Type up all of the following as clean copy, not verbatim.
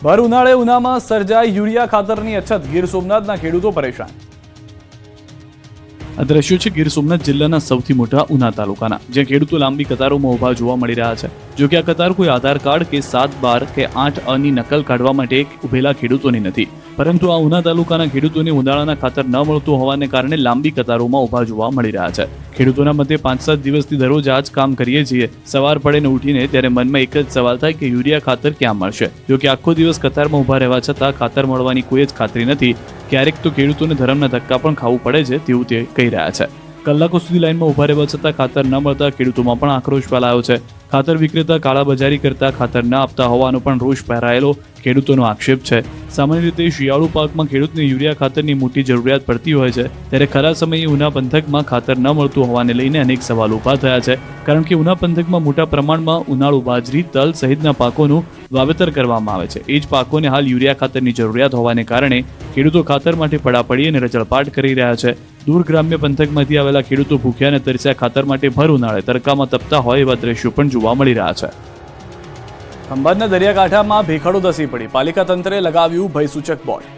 ભર ઉનાળે ઉનામાં સર્જાઈ યુરિયા ખાતરની અછત, ગીર સોમનાથના ખેડૂતો પરેશાન। આ દ્રશ્યો છે ગીર સોમનાથ જિલ્લાના સૌથી મોટા ઉના તાલુકાના, જ્યાં ખેડૂતો લાંબી કતારોમાં ઊભા જોવા મળી રહ્યા છે। જો કે આ કતાર કોઈ આધાર કાર્ડ કે 7-12 કે 8 નકલ કાઢવા માટે ઉભેલા ખેડૂતોની નથી, પરંતુ આ ઉના તાલુકાના ખેડૂતોને ઉનાળાના ખાતર ન મળતું હોવાને કારણે લાંબી કતારોમાં ઊભા જોવા મળી રહ્યા છે। ખેડૂતોના મતે 5-7 દિવસથી દરરોજ આ જ કામ કરીએ છીએ, સવાર પડે ને ઉઠીને ત્યારે મનમાં એક જ સવાલ થાય કે યુરિયા ખાતર ક્યાં મળશે। જો કે આખો દિવસ કતારમાં ઊભા રહેવા છતાં ખાતર મળવાની કોઈ જ ખાતરી નથી। ક્યારેક તો ખેડૂતોને ધરમના ધક્કા પણ ખાવું પડે છે તેવું તે કહી રહ્યા છે। કલાકો સુધી લાઈનમાં ઊભા રહેવા છતાં ખાતર ન મળતા ખેડૂતોમાં પણ આક્રોશ ફેલાયો છે। ખાતર વિક્રેતા કાળાબજારી કરતા ખાતર ન આપતા હોવાનો પણ રોષ પહેરાયેલો ખેડૂતોનો આક્ષેપ છે। સામાન્ય રીતે શિયાળુ પાકમાં ખેડૂતને યુરિયા ખાતરની મોટી જરૂરિયાત પડતી હોય છે, ત્યારે ખરા સમયે ઉના પંથકમાં ખાતર ન મળતું હોવાને લઈને અનેક સવાલ ઊભા થયા છે। કારણ કે ઉના પંથકમાં મોટા પ્રમાણમાં ઉનાળુ બાજરી, તલ સહિતના પાકોનું વાવેતર કરવામાં આવે છે। એ જ પાકોને હાલ યુરિયા ખાતરની જરૂરિયાત હોવાને કારણે ખેડૂતો ખાતર માટે પડાપડી અને રજળપાટ કરી રહ્યા છે। દૂર ગ્રામ્ય પંથકમાંથી આવેલા ખેડૂતો ભૂખ્યા અને તરસ્યા ખાતર માટે ભર ઉનાળે તડકામાં તપતા હોય એવા દ્રશ્યો પણ જોવા મળી રહ્યા છે। ખંભાતના દરિયાકાંઠામાં ભેખડો ધસી પડી, પાલિકા તંત્રે લગાવ્યું ભયસૂચક બોર્ડ।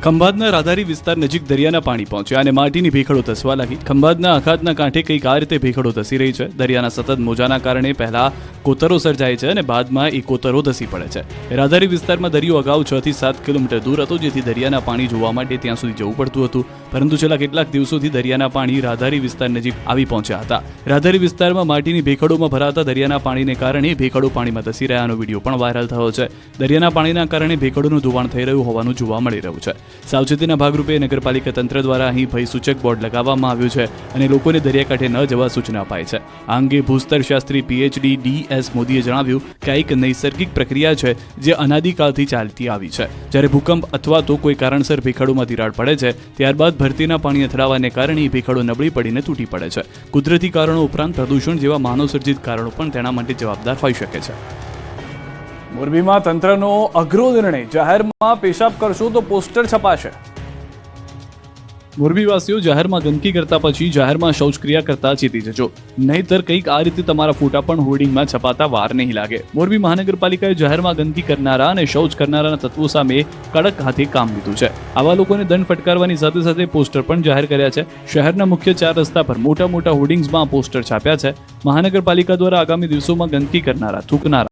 ખંભાતના રાધારી વિસ્તાર નજીક દરિયાના પાણી પહોંચ્યા અને માટીની ભેખડો ધસવા લાગી। ખંભાતના અખાતના કાંઠે કંઈક આ રીતે ભેખડો ધસી રહી છે। દરિયાના સતત મોજાના કારણે પહેલા કોતરો સર્જાય છે અને બાદમાં એ કોતરો ધસી પડે છે। રાધારી વિસ્તારમાં દરિયો અગાઉ 6 થી 7 કિલોમીટર દૂર હતો, જેથી દરિયાના પાણી જોવા માટે ત્યાં સુધી જવું પડતું હતું, પરંતુ છેલ્લા કેટલાક દિવસોથી દરિયાના પાણી રાધારી વિસ્તાર નજીક આવી પહોંચ્યા હતા। રાધારી વિસ્તારમાં માટીની ભેખડોમાં ભરાતા દરિયાના પાણીને કારણે ભેખડો પાણીમાં ધસી રહ્યાનો વિડીયો પણ વાયરલ થયો છે। દરિયાના પાણીના કારણે ભેખડોનું ધોવાણ થઈ રહ્યું હોવાનું જોવા મળી રહ્યું છે। સાવચેતીના ભાગરૂપે નગરપાલિકા તંત્ર દ્વારા અહીં ભયસૂચક બોર્ડ લગાવવામાં આવ્યું છે અને લોકોને દરિયાકાંઠે ન જવા સૂચના અપાઈ છે। આ અંગે ભૂસ્તરશાસ્ત્રી PhD DS મોદીએ જણાવ્યું કે આ એક નૈસર્ગિક પ્રક્રિયા છે જે અનાદિકાળથી ચાલતી આવી છે। જ્યારે ભૂકંપ અથવા તો કોઈ કારણસર ભેખડોમાં તિરાડ પડે છે, ત્યારબાદ ભરતીના પાણી અથડાવાને કારણે ભેખડો નબળી પડીને તૂટી પડે છે। કુદરતી કારણો ઉપરાંત પ્રદૂષણ જેવા માનવસર્જિત કારણો પણ તેના માટે જવાબદાર હોઈ શકે છે। મોરબીમાં તંત્રનો અઘરો નિર્ણય, જાહેરમાં પેશાબ કરશો તો પોસ્ટર છપાશે। મોરબીવાસીઓ જાહેરમાં ગંદકી કરતા પછી જાહેરમાં શૌચક્રિયા કરતા ચેતી જજો, નહીંતર કંઈક આ રીતે તમારા ફોટા પણ હોર્ડિંગમાં છપાતા વાર નહીં લાગે। મોરબી મહાનગરપાલિકાએ જાહેરમાં ગંદકી કરનારા અને શૌચ કરનારાના તત્વો સામે કડક હાથે કામ લીધું છે। આવા લોકોને દંડ ફટકારવાની સાથે સાથે પોસ્ટર પણ જાહેર કર્યા છે। શહેરના મુખ્ય 4 રસ્તા પર મોટા મોટા હોર્ડિંગ્સમાં પોસ્ટર છાપ્યા છે। મહાનગરપાલિકા દ્વારા આગામી દિવસોમાં ગંદકી કરનારા, થૂકનારા